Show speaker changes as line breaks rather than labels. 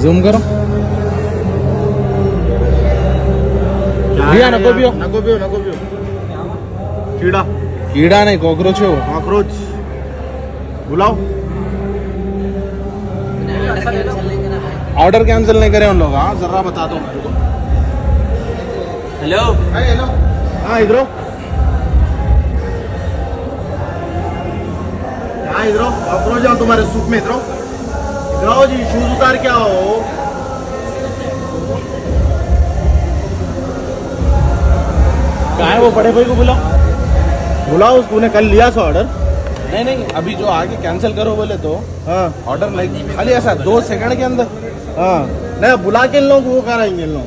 Zoom करो भैया, नको भी हो
कीड़ा
कीड़ा नहीं, कॉकरोच है वो।
कॉकरोच बुलाओ।
ऑर्डर कैंसिल नहीं करे उन लोग। हाँ जरा बता दो मेरे को।
हेलो
हेलो हाँ इधरो हाँ इधरो कॉकरोच जाओ तुम्हारे सूप में। इधरो इधरो जी, शूज उतार के आओ।
कहाँ है वो बड़े भाई को बुलाओ।
बुलाओ उसने कल लिया था ऑर्डर।
नहीं नहीं, अभी जो आगे कैंसिल करो बोले तो
हाँ
ऑर्डर लाइक खाली ऐसा 2 सेकंड के अंदर।
हाँ नहीं बुला के इन लोग वो कराएंगे इन लोग।